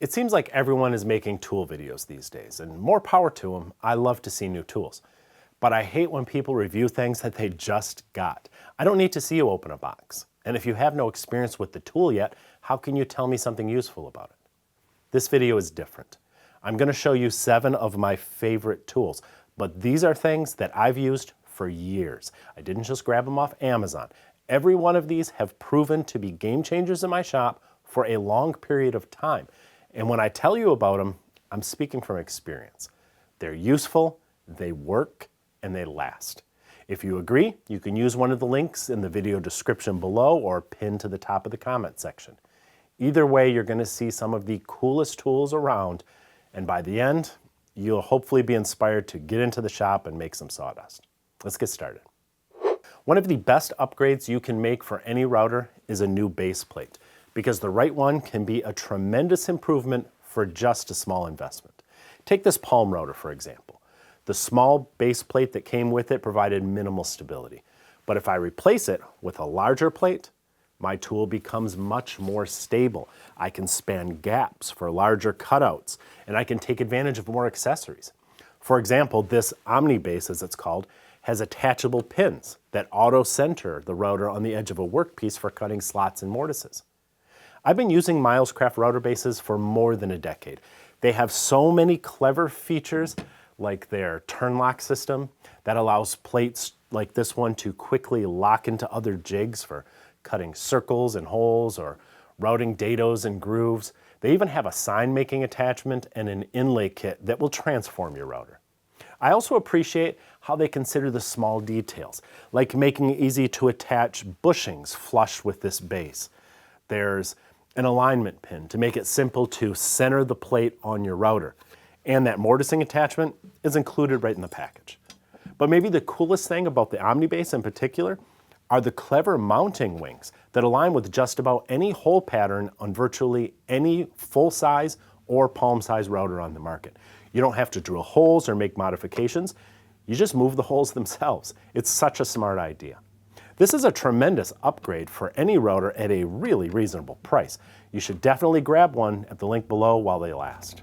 It seems like everyone is making tool videos these days, and more power to them. I love to see new tools. But I hate when people review things that they just got. I don't need to see you open a box. And if you have no experience with the tool yet, how can you tell me something useful about it? This video is different. I'm going to show you 7 of my favorite tools, but these are things that I've used for years. I didn't just grab them off Amazon. Every one of these have proven to be game changers in my shop for a long period of time. And when I tell you about them, I'm speaking from experience. They're useful, they work, and they last. If you agree, you can use one of the links in the video description below or pinned to the top of the comment section. Either way, you're going to see some of the coolest tools around, and by the end, you'll hopefully be inspired to get into the shop and make some sawdust. Let's get started. One of the best upgrades you can make for any router is a new base plate, because the right one can be a tremendous improvement for just a small investment. Take this Palm router, for example. The small base plate that came with it provided minimal stability. But if I replace it with a larger plate, my tool becomes much more stable. I can span gaps for larger cutouts, and I can take advantage of more accessories. For example, this Omnibase, as it's called, has attachable pins that auto-center the router on the edge of a workpiece for cutting slots and mortises. I've been using Milescraft router bases for more than a decade. They have so many clever features, like their turn lock system that allows plates like this one to quickly lock into other jigs for cutting circles and holes or routing dados and grooves. They even have a sign making attachment and an inlay kit that will transform your router. I also appreciate how they consider the small details, like making it easy to attach bushings flush with this base. There's an alignment pin to make it simple to center the plate on your router. And that mortising attachment is included right in the package. But maybe the coolest thing about the Omnibase in particular are the clever mounting wings that align with just about any hole pattern on virtually any full-size or palm-size router on the market. You don't have to drill holes or make modifications. You just move the holes themselves. It's such a smart idea. This is a tremendous upgrade for any router at a really reasonable price. You should definitely grab one at the link below while they last.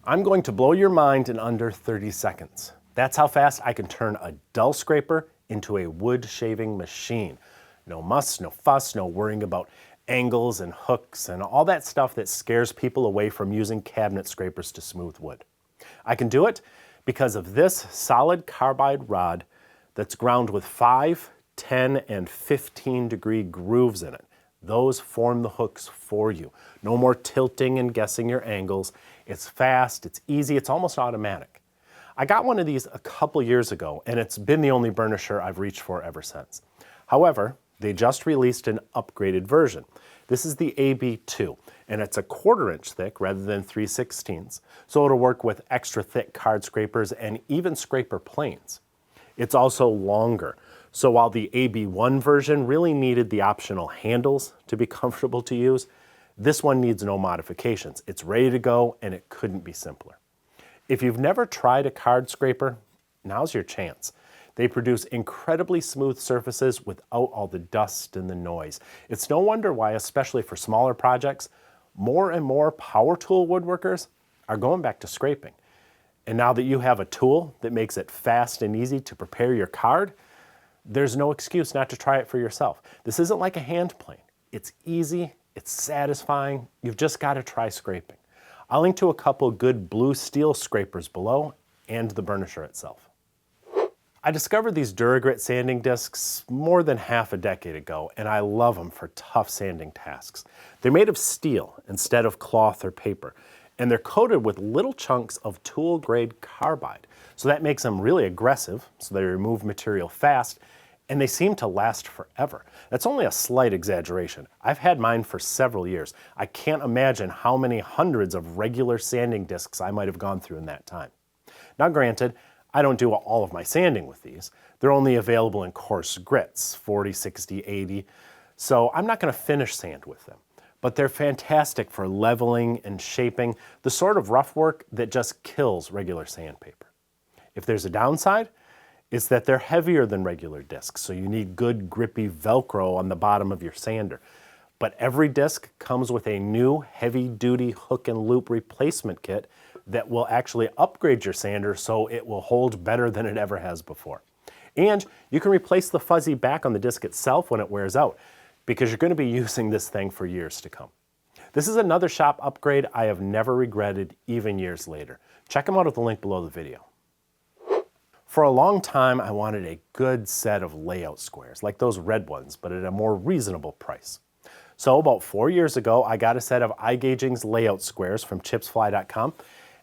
I'm going to blow your mind in under 30 seconds. That's how fast I can turn a dull scraper into a wood shaving machine. No muss, no fuss, no worrying about angles and hooks and all that stuff that scares people away from using cabinet scrapers to smooth wood. I can do it because of this solid carbide rod that's ground with 5, 10, and 15-degree grooves in it. Those form the hooks for you. No more tilting and guessing your angles. It's fast, it's easy, it's almost automatic. I got one of these a couple years ago, and it's been the only burnisher I've reached for ever since. However, they just released an upgraded version. This is the AB2, and it's a 1/4 inch thick rather than 3/16, so it'll work with extra thick card scrapers and even scraper planes. It's also longer. So while the AB1 version really needed the optional handles to be comfortable to use, this one needs no modifications. It's ready to go, and it couldn't be simpler. If you've never tried a card scraper, now's your chance. They produce incredibly smooth surfaces without all the dust and the noise. It's no wonder why, especially for smaller projects, more and more power tool woodworkers are going back to scraping. And now that you have a tool that makes it fast and easy to prepare your card, there's no excuse not to try it for yourself. This isn't like a hand plane. It's easy, it's satisfying, you've just got to try scraping. I'll link to a couple good blue steel scrapers below and the burnisher itself. I discovered these Duragrit sanding discs more than half a decade ago, and I love them for tough sanding tasks. They're made of steel instead of cloth or paper, and they're coated with little chunks of tool-grade carbide. So that makes them really aggressive, so they remove material fast, and they seem to last forever. That's only a slight exaggeration. I've had mine for several years. I can't imagine how many hundreds of regular sanding discs I might have gone through in that time. Now granted, I don't do all of my sanding with these. They're only available in coarse grits, 40, 60, 80, so I'm not going to finish sand with them. But they're fantastic for leveling and shaping, the sort of rough work that just kills regular sandpaper. If there's a downside, it's that they're heavier than regular discs, so you need good grippy Velcro on the bottom of your sander. But every disc comes with a new heavy-duty hook and loop replacement kit that will actually upgrade your sander so it will hold better than it ever has before. And you can replace the fuzzy back on the disc itself when it wears out, because you're going to be using this thing for years to come. This is another shop upgrade I have never regretted, even years later. Check them out at the link below the video. For a long time, I wanted a good set of layout squares, like those red ones, but at a more reasonable price. So about 4 years ago, I got a set of iGaging's layout squares from chipsfly.com,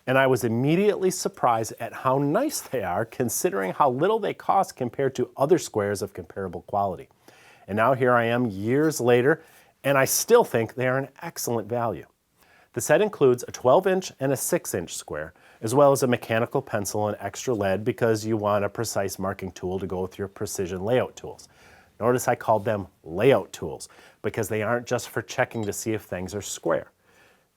and I was immediately surprised at how nice they are, considering how little they cost compared to other squares of comparable quality. And now here I am years later, and I still think they are an excellent value. The set includes a 12-inch and a 6-inch square, as well as a mechanical pencil and extra lead because you want a precise marking tool to go with your precision layout tools. Notice I called them layout tools because they aren't just for checking to see if things are square.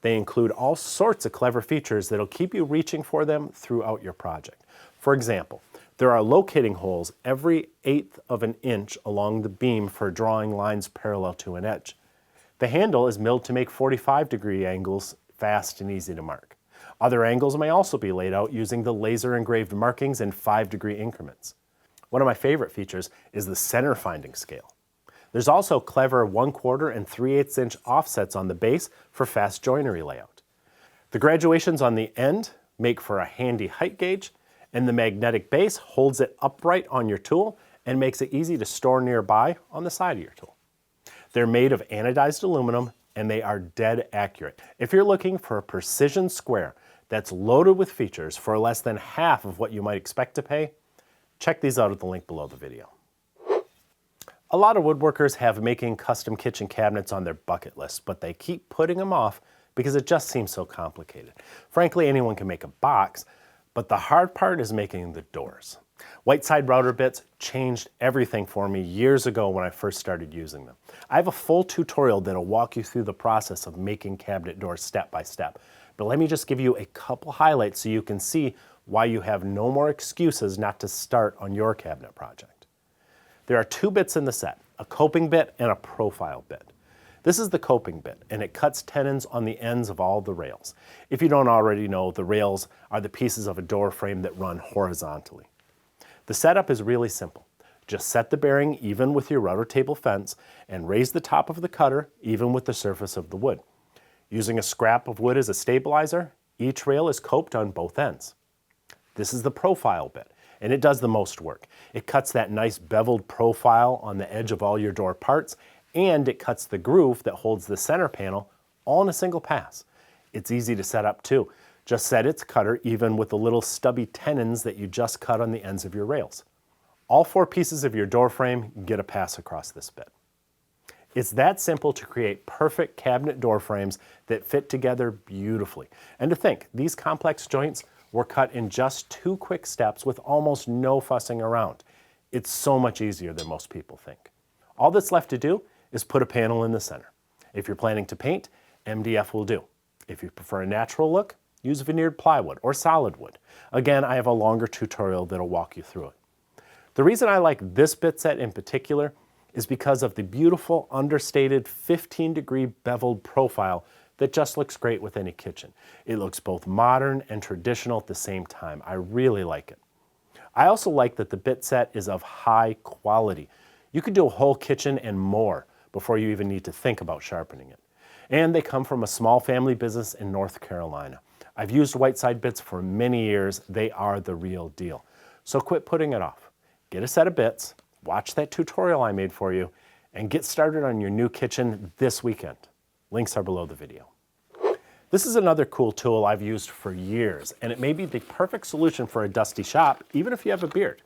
They include all sorts of clever features that'll keep you reaching for them throughout your project. For example, there are locating holes every 1/8 of an inch along the beam for drawing lines parallel to an edge. The handle is milled to make 45-degree angles fast and easy to mark. Other angles may also be laid out using the laser engraved markings in 5-degree increments. One of my favorite features is the center finding scale. There's also clever 1/4 and 3/8 inch offsets on the base for fast joinery layout. The graduations on the end make for a handy height gauge, and the magnetic base holds it upright on your tool and makes it easy to store nearby on the side of your tool. They're made of anodized aluminum and they are dead accurate. If you're looking for a precision square that's loaded with features for less than half of what you might expect to pay, check these out at the link below the video. A lot of woodworkers have making custom kitchen cabinets on their bucket list, but they keep putting them off because it just seems so complicated. Frankly, anyone can make a box, but the hard part is making the doors. Whiteside Router Bits changed everything for me years ago when I first started using them. I have a full tutorial that'll walk you through the process of making cabinet doors step by step, but let me just give you a couple highlights so you can see why you have no more excuses not to start on your cabinet project. There are 2 bits in the set, a coping bit and a profile bit. This is the coping bit, and it cuts tenons on the ends of all the rails. If you don't already know, the rails are the pieces of a door frame that run horizontally. The setup is really simple. Just set the bearing even with your router table fence and raise the top of the cutter even with the surface of the wood. Using a scrap of wood as a stabilizer, each rail is coped on both ends. This is the profile bit, and it does the most work. It cuts that nice beveled profile on the edge of all your door parts, and it cuts the groove that holds the center panel all in a single pass. It's easy to set up too. Just set its cutter even with the little stubby tenons that you just cut on the ends of your rails. All 4 pieces of your door frame get a pass across this bit. It's that simple to create perfect cabinet door frames that fit together beautifully. And to think, these complex joints were cut in just 2 quick steps with almost no fussing around. It's so much easier than most people think. All that's left to do is put a panel in the center. If you're planning to paint, MDF will do. If you prefer a natural look, use veneered plywood or solid wood. Again, I have a longer tutorial that'll walk you through it. The reason I like this bit set in particular is because of the beautiful understated 15-degree beveled profile that just looks great with any kitchen. It looks both modern and traditional at the same time. I really like it. I also like that the bit set is of high quality. You could do a whole kitchen and more before you even need to think about sharpening it. And they come from a small family business in North Carolina. I've used Whiteside bits for many years. They are the real deal. So quit putting it off. Get a set of bits, watch that tutorial I made for you, and get started on your new kitchen this weekend. Links are below the video. This is another cool tool I've used for years, and it may be the perfect solution for a dusty shop, even if you have a beard.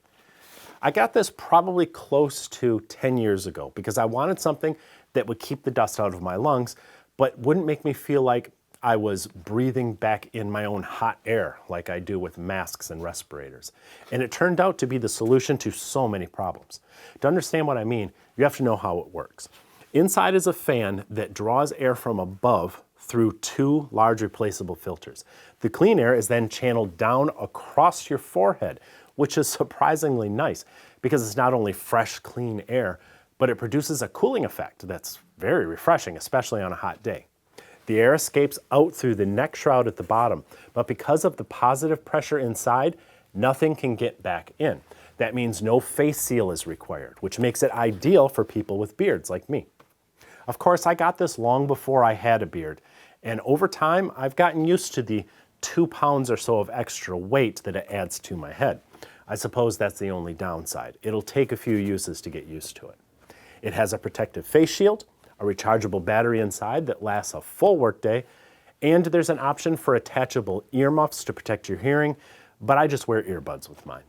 I got this probably close to 10 years ago because I wanted something that would keep the dust out of my lungs, but wouldn't make me feel like I was breathing back in my own hot air like I do with masks and respirators. And it turned out to be the solution to so many problems. To understand what I mean, you have to know how it works. Inside is a fan that draws air from above through 2 large replaceable filters. The clean air is then channeled down across your forehead, which is surprisingly nice because it's not only fresh, clean air, but it produces a cooling effect that's very refreshing, especially on a hot day. The air escapes out through the neck shroud at the bottom, but because of the positive pressure inside, nothing can get back in. That means no face seal is required, which makes it ideal for people with beards like me. Of course, I got this long before I had a beard, and over time, I've gotten used to the 2 pounds or so of extra weight that it adds to my head. I suppose that's the only downside. It'll take a few uses to get used to it. It has a protective face shield, a rechargeable battery inside that lasts a full workday, and there's an option for attachable earmuffs to protect your hearing, but I just wear earbuds with mine.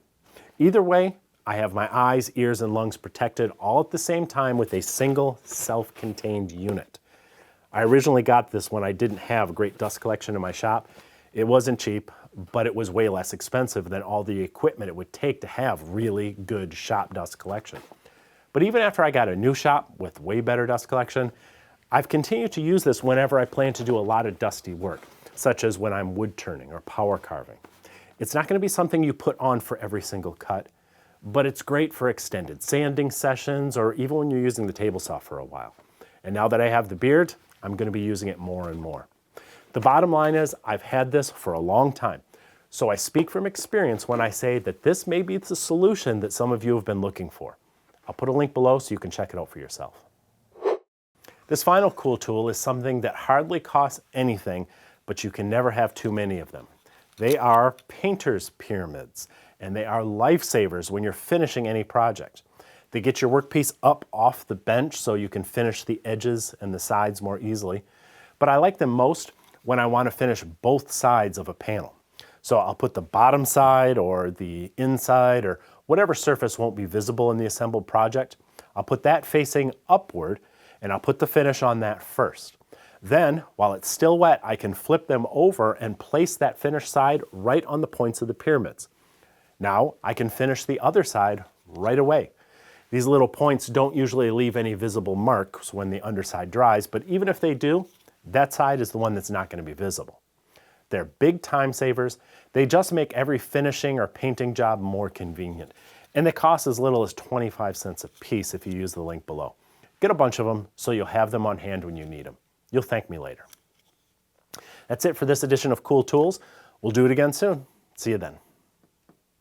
Either way, I have my eyes, ears, and lungs protected all at the same time with a single self-contained unit. I originally got this when I didn't have a great dust collection in my shop. It wasn't cheap, but it was way less expensive than all the equipment it would take to have really good shop dust collection. But even after I got a new shop with way better dust collection, I've continued to use this whenever I plan to do a lot of dusty work, such as when I'm wood turning or power carving. It's not going to be something you put on for every single cut, but it's great for extended sanding sessions or even when you're using the table saw for a while. And now that I have the beard, I'm going to be using it more and more. The bottom line is I've had this for a long time, so I speak from experience when I say that this may be the solution that some of you have been looking for. I'll put a link below so you can check it out for yourself. This final cool tool is something that hardly costs anything, but you can never have too many of them. They are painter's pyramids, and they are lifesavers when you're finishing any project. They get your workpiece up off the bench so you can finish the edges and the sides more easily. But I like them most when I want to finish both sides of a panel. So I'll put the bottom side or the inside or whatever surface won't be visible in the assembled project. I'll put that facing upward and I'll put the finish on that first. Then, while it's still wet, I can flip them over and place that finished side right on the points of the pyramids. Now I can finish the other side right away. These little points don't usually leave any visible marks when the underside dries, but even if they do, that side is the one that's not going to be visible. They're big time savers. They just make every finishing or painting job more convenient. And they cost as little as 25 cents a piece if you use the link below. Get a bunch of them so you'll have them on hand when you need them. You'll thank me later. That's it for this edition of Cool Tools. We'll do it again soon. See you then.